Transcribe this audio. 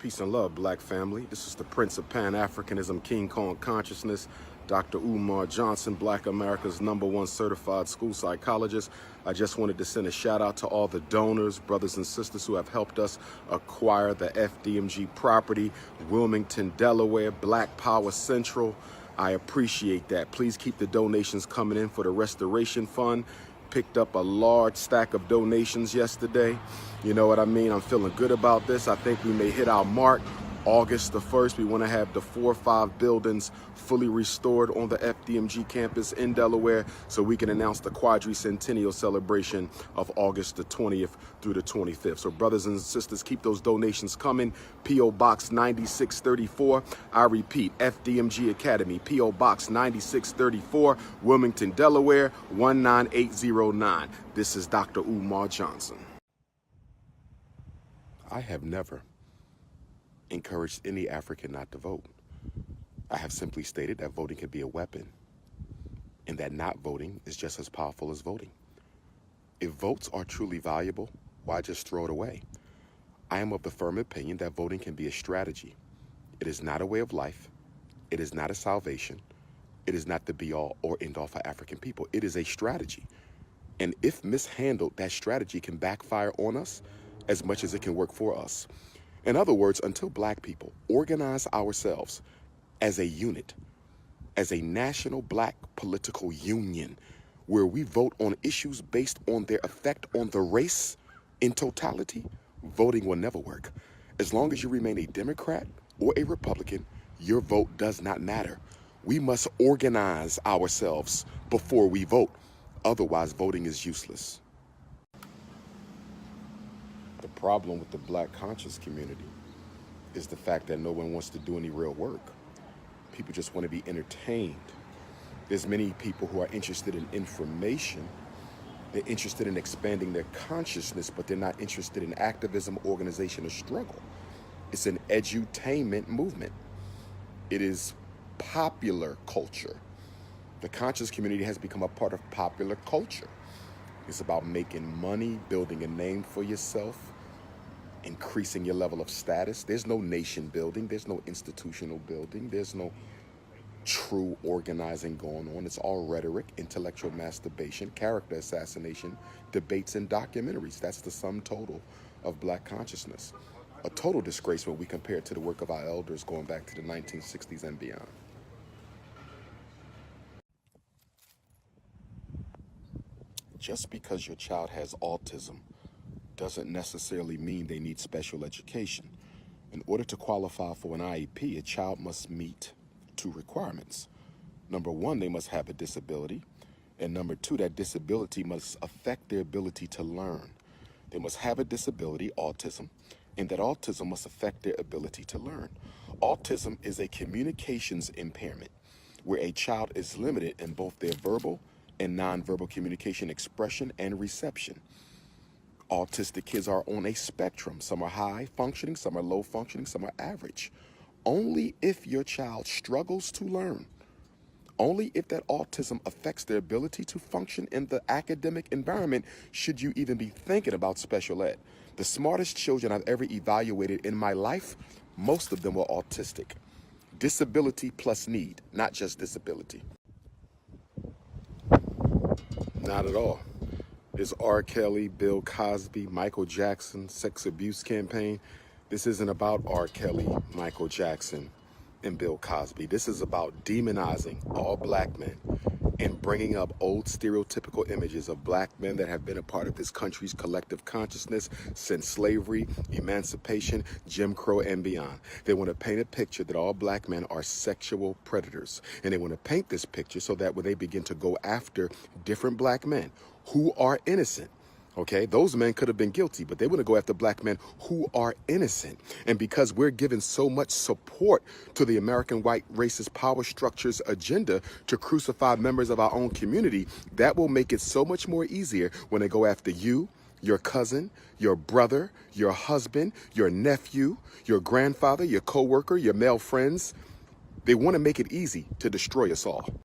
Peace and love, black family. This is the Prince of Pan-Africanism, King Kong Consciousness, Dr. Umar Johnson, Black America's #1 certified school psychologist. I just wanted to send a shout out to all the donors, brothers and sisters who have helped us acquire the FDMG property, Wilmington, Delaware, Black Power Central. I appreciate that. Please keep the donations coming in for the restoration fund. Picked up a large stack of donations yesterday. You know what I mean? I'm feeling good about this. I think we may hit our mark. August the 1st, we want to have the 4 or 5 buildings fully restored on the FDMG campus in Delaware so we can announce the quadricentennial celebration of August the 20th through the 25th. So brothers and sisters, keep those donations coming. P.O. Box 9634. I repeat, FDMG Academy, P.O. Box 9634, Wilmington, Delaware, 19809. This is Dr. Umar Johnson. I have never encouraged any African not to vote. I have simply stated that voting can be a weapon and that not voting is just as powerful as voting. If votes are truly valuable, why just throw it away? I am of the firm opinion that voting can be a strategy. It is not a way of life. It is not a salvation. It is not the be-all or end-all for African people. It is a strategy. And if mishandled, that strategy can backfire on us as much as it can work for us. In other words, until black people organize ourselves as a unit, as a national black political union, where we vote on issues based on their effect on the race in totality, voting will never work. As long as you remain a Democrat or a Republican, your vote does not matter. We must organize ourselves before we vote. Otherwise, voting is useless. The problem with the black conscious community is the fact that no one wants to do any real work. People just want to be entertained. There's many people who are interested in information. They're interested in expanding their consciousness, but they're not interested in activism, organization, or struggle. It's an edutainment movement. It is popular culture. The conscious community has become a part of popular culture. It's about making money, building a name for yourself, increasing your level of status. There's no nation building. There's no institutional building. There's no true organizing going on. It's all rhetoric, intellectual masturbation, character assassination, debates, and documentaries. That's the sum total of black consciousness. A total disgrace when we compare it to the work of our elders going back to the 1960s and beyond. Just because your child has autism doesn't necessarily mean they need special education. In order to qualify for an IEP, a child must meet 2 requirements. Number 1, they must have a disability. And number 2, that disability must affect their ability to learn. They must have a disability, autism, and that autism must affect their ability to learn. Autism is a communications impairment where a child is limited in both their verbal and nonverbal communication expression and reception. Autistic kids are on a spectrum. Some are high functioning, some are low functioning, some are average. Only if your child struggles to learn, only if that autism affects their ability to function in the academic environment should you even be thinking about special ed. The smartest children I've ever evaluated in my life, most of them were autistic. Disability plus need, not just disability. Not at all. There's R. Kelly, Bill Cosby, Michael Jackson, sex abuse campaign. This isn't about R. Kelly, Michael Jackson, and Bill Cosby. This is about demonizing all black men and bringing up old stereotypical images of black men that have been a part of this country's collective consciousness since slavery, emancipation, Jim Crow, and beyond. They want to paint a picture that all black men are sexual predators. And they want to paint this picture so that when they begin to go after different black men who are innocent, okay, those men could have been guilty, but they want to go after black men who are innocent. And because we're giving so much support to the American white racist power structure's agenda to crucify members of our own community, that will make it so much more easier when they go after you, your cousin, your brother, your husband, your nephew, your grandfather, your coworker, your male friends. They want to make it easy to destroy us all.